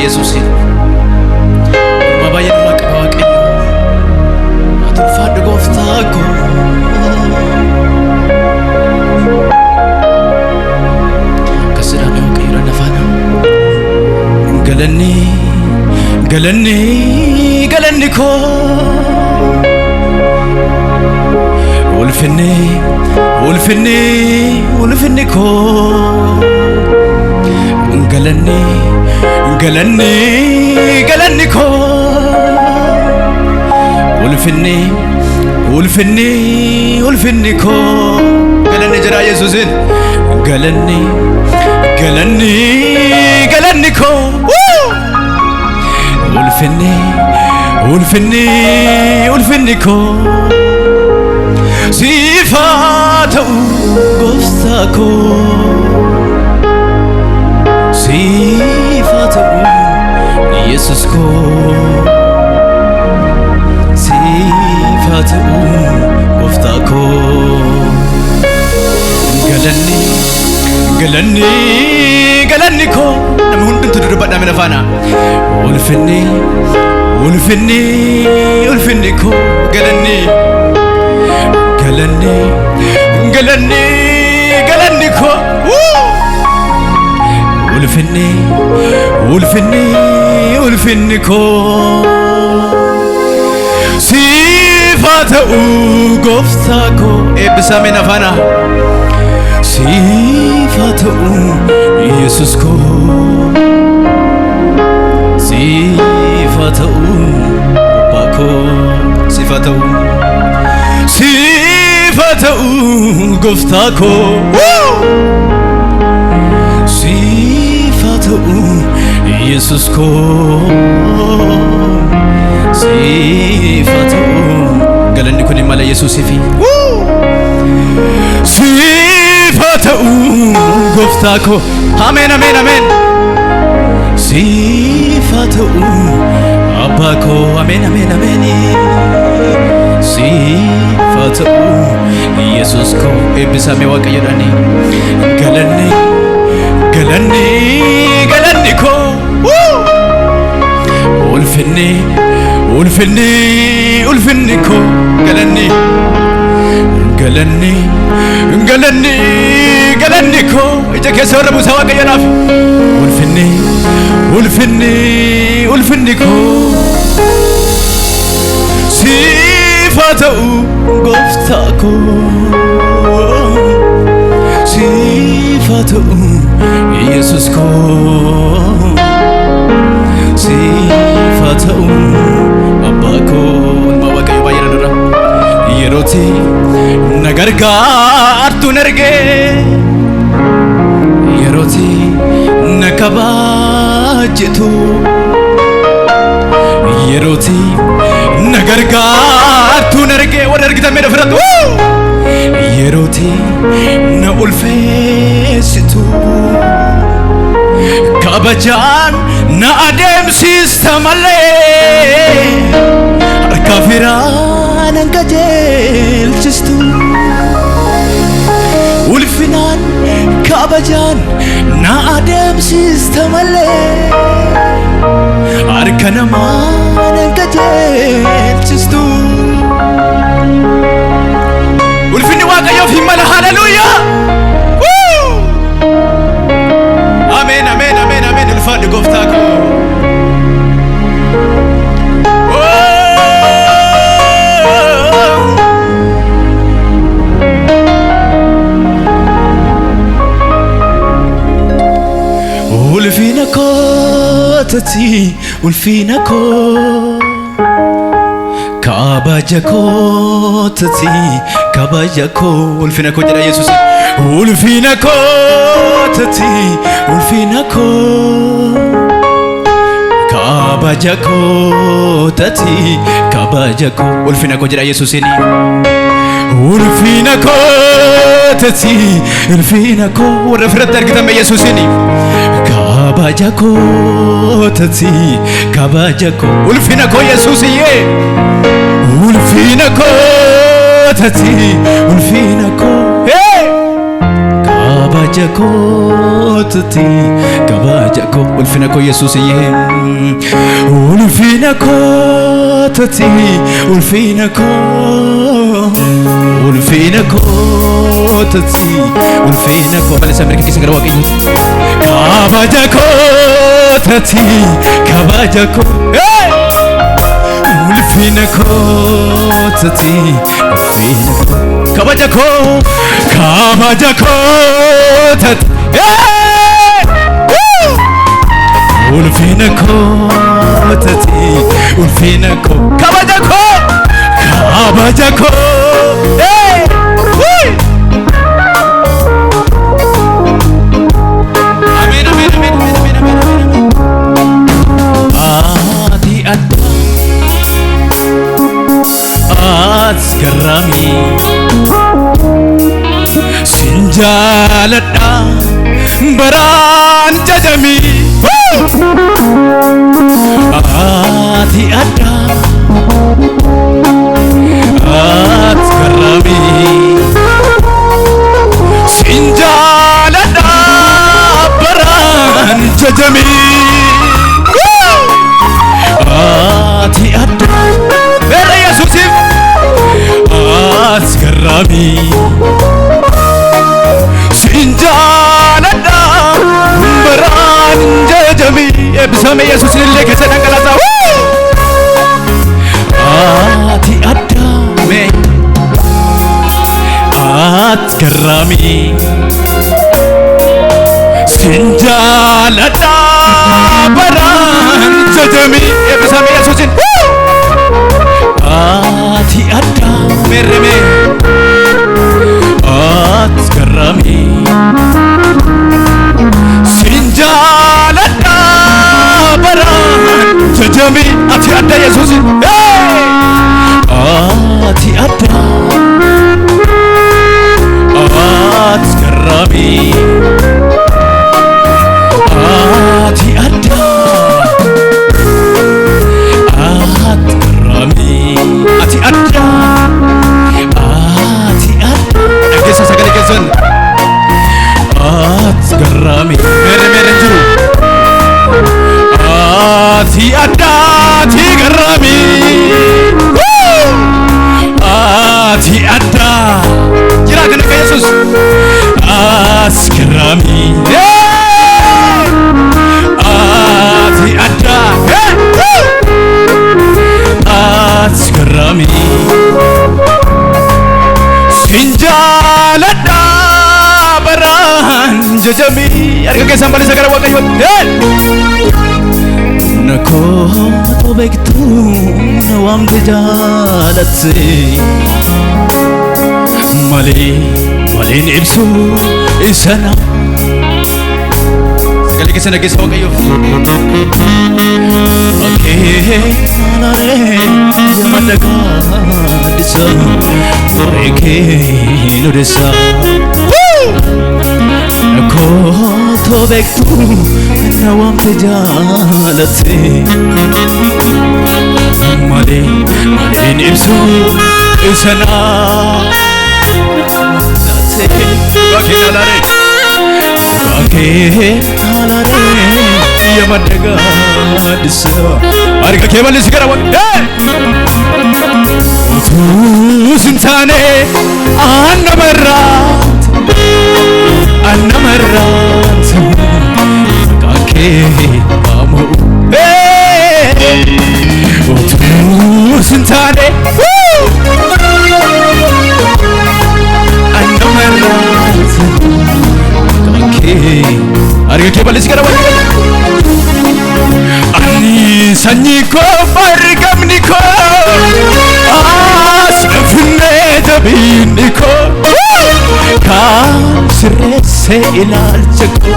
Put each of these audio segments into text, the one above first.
Jesus Mabaya makawake atufadu goftako kasirame wakira nafana galani ko ulfinni ko galani ko ulfinni ko galani jara Yesusin galani ko ulfinni ko sifatu goftako sifatu Jesus ko sifatu goftako galani ko nam hundum tudu badda mena fana ulfinni ko galani ko ulfinni ko sifatu goftako ebsame nafana sifatu Jesus ko sifatu bako sifatu goftako sifatu Jesus ko sifatu galani ko ni mala Jesus fi sifatu goftako amen sifatu abako amen sifatu Jesus ko ebisame wakayodani galani ko ulfinni ko galani ko ije ke sorabu sawakayanaaf ulfinni ko sifatu goftako sifatu Jesus ko sifatu abako mawakayo bayirandura yeroti nagargaartu nerge yeroti nakabajitu yeroti nagargaartu nerge warargita medafratu yeroti na ulfesitu kabajan na adem sistamale kafiran angajel chistu ulfinan kabajan na adem sistamale arkanaman angajel chistu ulfinni waqayo fi mala hallelujah amen ulfad goftako ulfina ko tati ulfina ko kabajako tati kabajako ulfina ko jara Jesus ulfina ko tati ulfina ko kabajako tati kabajako ulfina ko jara Jesus ni ulfina ko tati ulfina ko warafrat argitam Jesus ni kabajako tati kabajako ulfina ko Jesus ye ulfina ko tati ulfina ko kabajako tati kabajako Kabajako ulfinako Yesuusiyye ulfinako tati ulfinako tati ulfinako malisa mereka kisah gara Waaqayyo kabajako tati kabajako ulfinako tati ulfinako kabajako tati ulfinako tati ulfinako kabajako amen amen amen amen amen ati adda askarami sinjaladha baran jajami ati adda askarami sinjaladha baran jajami ati adda bere Yesuusif askarami sinjaladha baran jajami ebsame Yesuus lille kese dangalasa ati adda me askarami sinjaladha baran jajami ebsame Yesuus ati adda mereme askarami sinjaladha baran jajami ati adda Yesuus ati adda askarami ati adda askarami ati adda dhaggeessa sagalee keessan askarami mere jiru ati adda ati garami ati adda jira kana ka Yesuus askarami ati adda askarami sinjaladha baran jajami harka keessan balisa gara Waaqayyo nako to beektu na waamte jaalatte maleen ibsu isana sagalee keessan dhageessa Waaqayyoof alare yamadaga disa foreke no desa ko to bektu na wamte jalate maleen ibsu isana tate alare yamadaga disa harka kee bal'isi gara sintane annamarrat kake amu sintane annamarrat kake harka kee bal'isi gara ani sanyi ko bargamni ko asnafne jabini ko kan sirese ilaalchako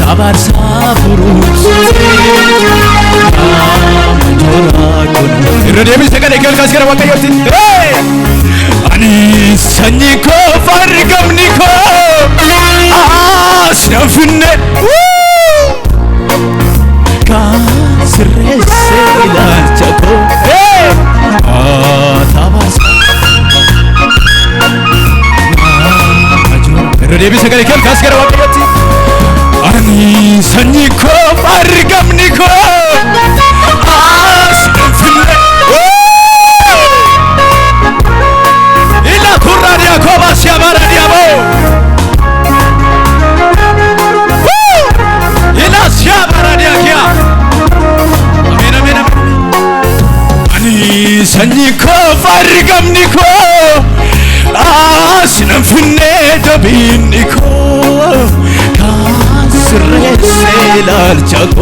tabar saburus majora kon irdeemi sagale kel kaskara Waaqayyooti ani sanyi ko bargamni ko asnafne sirese ilaalchako tabas irdeemi sagale kel kaskara Waaqayyooti ሰኝኮ አርገምኒኮ አስነፍነ ኢላ ኩራዲያ ኮባስ ያባራዲያቦ ኢላ ሲያባራዲያኪያ አሜን አሜን አኒ ሰኝኮ አርገምኒኮ አስነፍነ ደቢኒኮ ላልቻቆ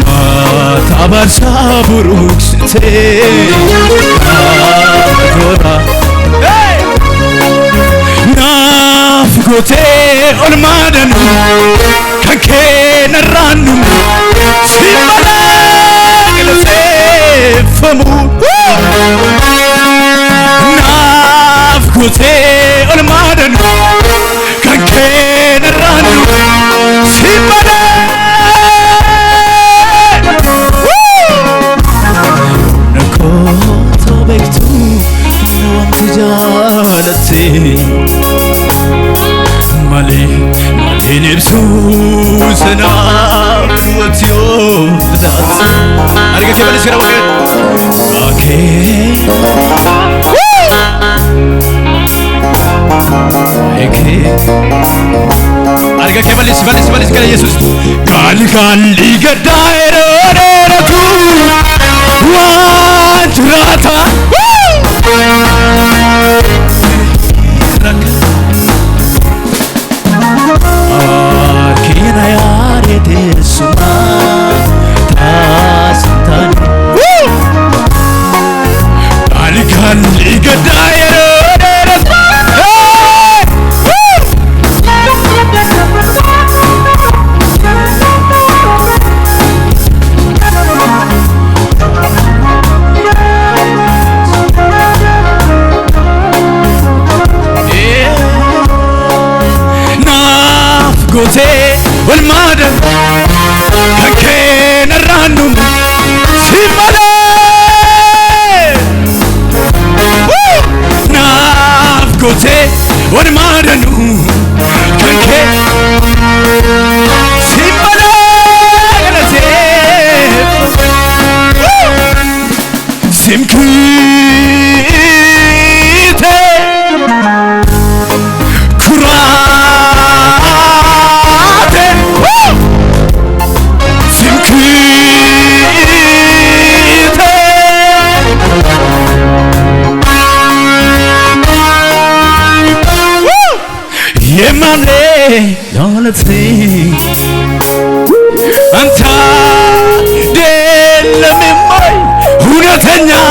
ማታባርሳ ቡሩክስቴ አዶራ ናፍቆቴ ኦልማደኑ ከንኬነራኑ ሲመለቅለሴፈሙ ናፍቆቴ ኦልማደኑ ከንኬነራኑ Nibsu sana watiyo dat arge ke balis kara wake eke arge ke balis kara Jesus gal ligadaero tu wajrata Kina yare desuma tastan alikan ligadaero gote walmadan kakena randum simale naf gote walmadan kake simale galate simkite Yemane yalati anta delemay hunatenya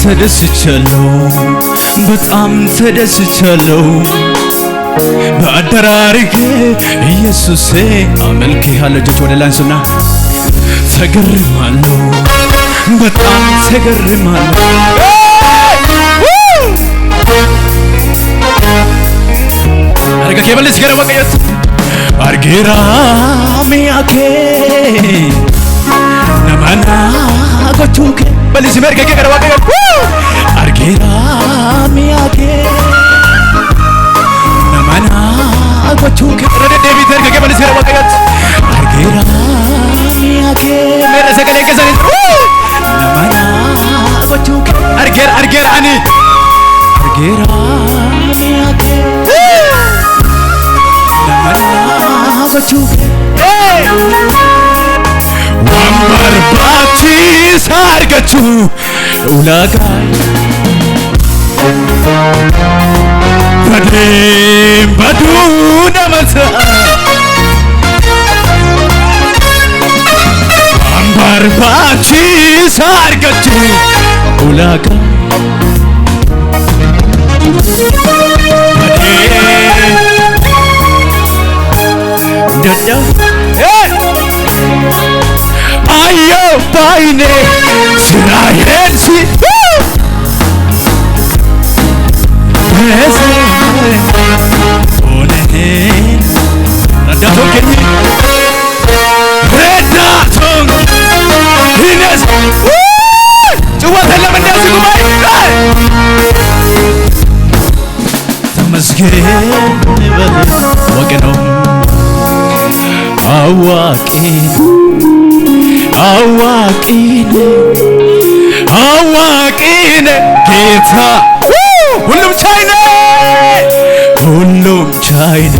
ተደስቻለሁ በጣም ተደስቻለሁ በአደራረግ ኢየሱሴ አመልክሃለሁ እጆች ወደ ላይ አንሱና ተገርማለሁ በጣም ተገርማለሁ arga ke balis kara waqayat argira miyake namana gochuke balis merga ke kara waqayat argira miyake namana gochuke rede david erga ke balis kara waqayat argira miyake mere sagale ke sani namana gochuke arger ani argira miyake wambar bachi sargachu ulagai badem badu namasa wambar bachi sargachu ulagai ayo paine sirayensi onehen radato kenyi redaton ines ጭዋታ ለመንዳስ ጉባኤ ተመስገን በል አዋቂነ ጌታ ሁሉም ቻይነ ሁሉም ቻይነ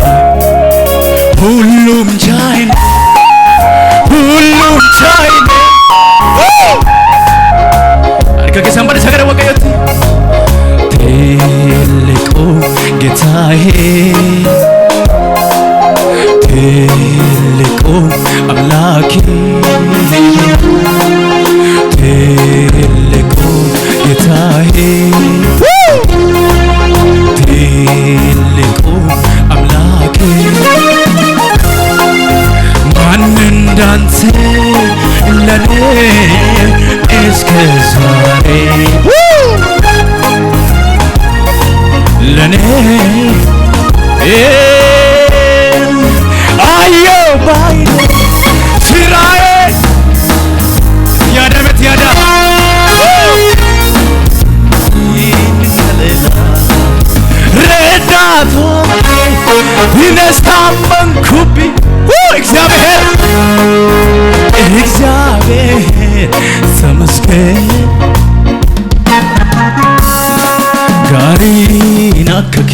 ሁሉም ቻይነ ሁሉም ቻይነ አርከ ሰንበደ ሰገረ ወቀየት ትልቁ ጌታዬ ትልቁ አምላኬ ትልቁ ጌታዬ ትልቁ አምላኬ ማን እንዳንተ ለኔ እስከ ዛሬ ለኔ አየሁ ባይኔ ስራዬ ያዳመት ያዳ ረዳቶ ይነስታመንኩብ እግዚአብሔር ተመስገን ጋሪና ከኬ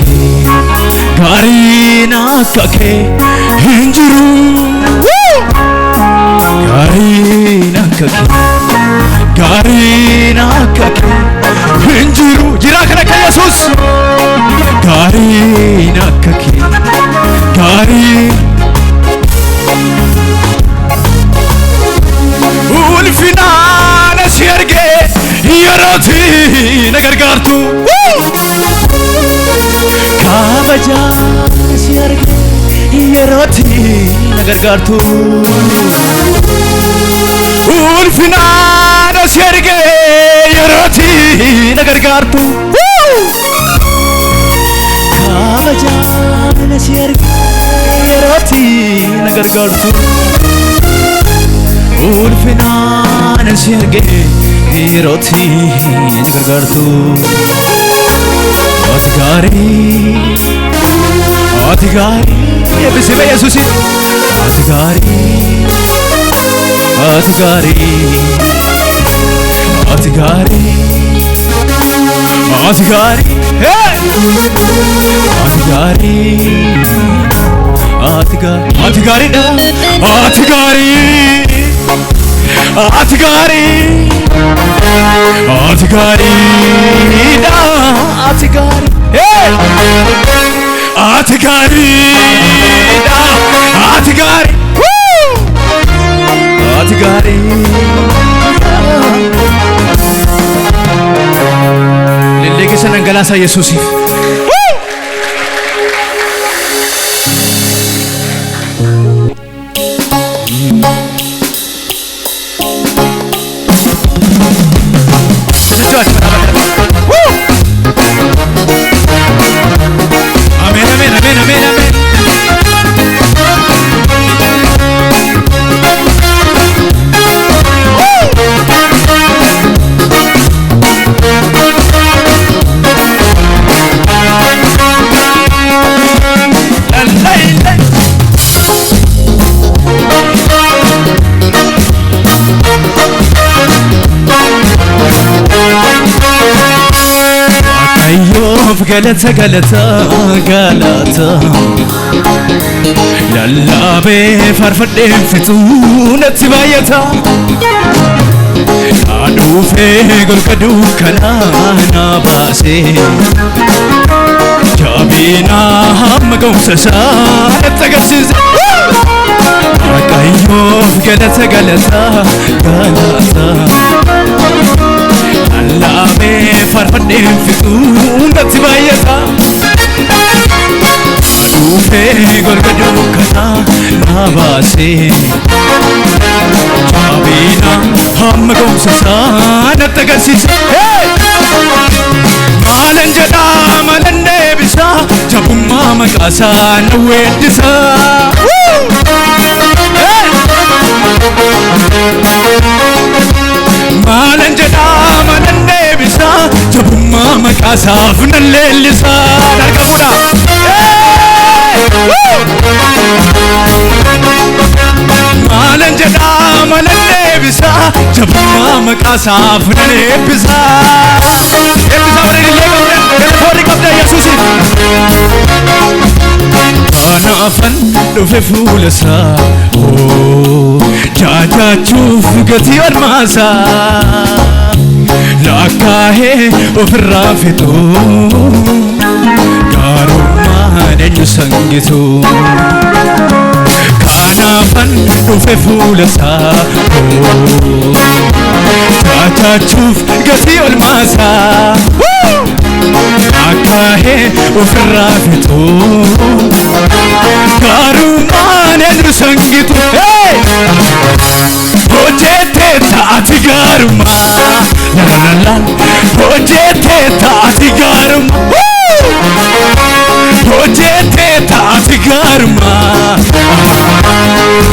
እንጅሩ ጋሪና ከኬ እንጅሩ ጅራ ከነከ ኢየሱስ ጋሪና ከኬ ጋሪ ኡልፊና ነሲርጌ የሮቲ ነገር ጋርቱ ካበጃ ሲያርጌ የሮቲ ነገር ጋርቱ ኡልፊና ነሲርጌ የሮቲ ነገር ጋርቱ ካበጃ ነሲርጌ የሮቲ ነገር ጋርቱ ulfina nesirge hiroti nagargartu atigari ebisebe yesusi atigari Atigari da Atigari hey Atigari da Atigari woo Atigari lelege sanangalasa Yesusi galata lallabe farfadde fitunati bayata adufe golkadu kana na base jabina hamgumsasa tagasiz akayo galata lallabe farfadde fitunati bayata adufe golkadu kana na base jabina hamgumsasa tagasiz malanjada malande bisa jabumma makasa nawedisa malanjada malande bisa jabumma makasa funalelisa darkamuna jedha manan eebbisa jabummaa maqaa isaa funan eebbisa warri galafoonni qabda Yesuusiif kanaafan dhufe fuula isaa jaajachuuf gatii olmaasaa lakkaa'ee ofirraa fixu gaarummaan eenyu sangitu kanaafan dhufe fuula isaa jaajachuuf gatii olmaasaa lakkaa'ee ofirraa fixu gaarummaan eenyu sangitu hojjete taati gaarummaa lalalala hojjete taati gaarummaa hojjete taati gaarummaa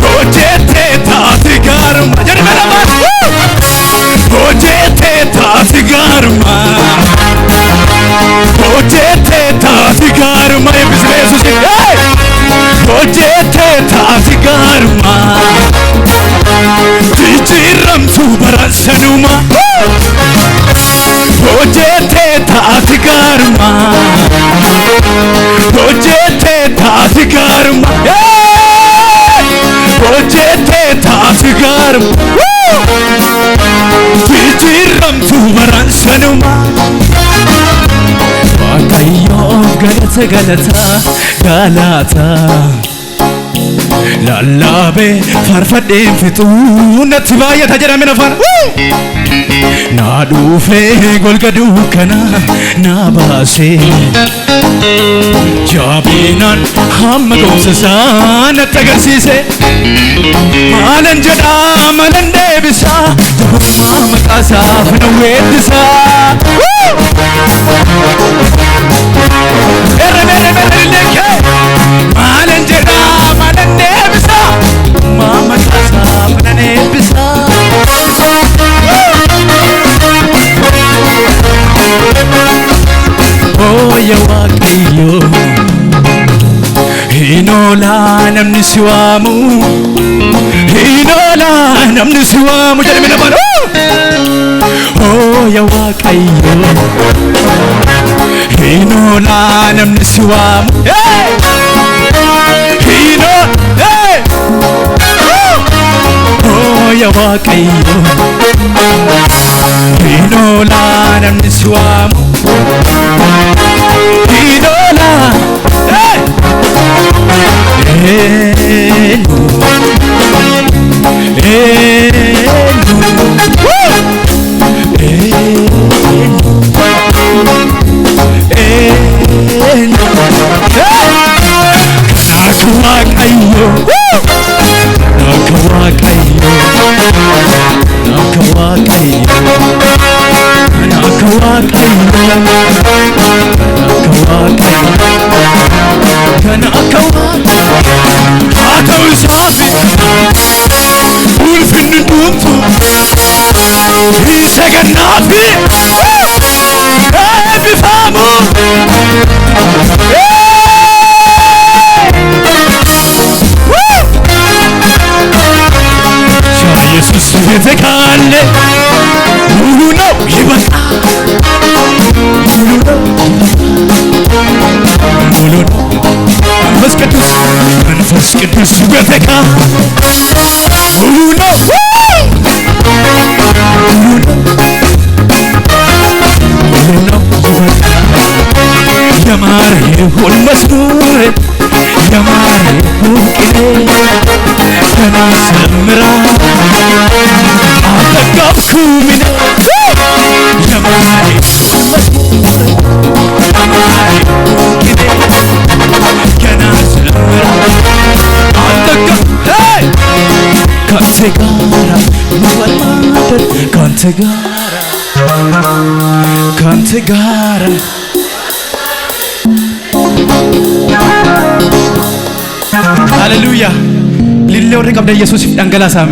hojjete taati gaarummaa jedhame lamaan hojjete taati gaarummaa hojjete taati gaarummaa eebbisne Yesuusi hojjete taati gaarummaa jijjiiramtu baransanuma hojjete taati gaarummaa hojjete taati gaarummaa hojjete taati gaarummaa jijjiiramtu baransanuma Waaqayyoof galata galata lallaabe farfadheen fixuu natti baay'ata jedhame nafaan naa dhuufee golga dukkana naa baasee jaabinaan hamma gomsasaa natti agarsiise maalan jedhaa maalan deebisaa jabummaa maqaa isaaf na weeddisaa maalan jedhaa maalan deebisaa maqaa isaaf na eebbisaa Ooya Waaqayyo hin oolaa namni si waamu hin oolaa namni si waamu jedhame nafaan Ooya Waaqayyo hin oolaa namni si waamu hin Ooya Waaqayyo hin oolaa namni si waamu hin oolaa Kana akawa haa isaafi ulfinni dhumtu isa gannaafi eebbifamu Yesus የተካለ ሙሉ ነው ይበቃ ሙሉ ነው መንፈስ ቅዱስ ይበቃ ሙሉ ነው ያማረ ይሁን መዝሙር ያማረ ይሁን ቅኔ ገና ሰምራ አጠገብኩኝ ያማረ ይሁን መዝሙር ያማረ ይሁን ቅኔ ገና ሰምራ አጠገብኩኝ ካንተ ጋራ መወላደር ካንተ ጋራ ሃሌሉያ ሊሌ ወደ ቀብደ ኢየሱስ ይፍዳንገላ ሳሜ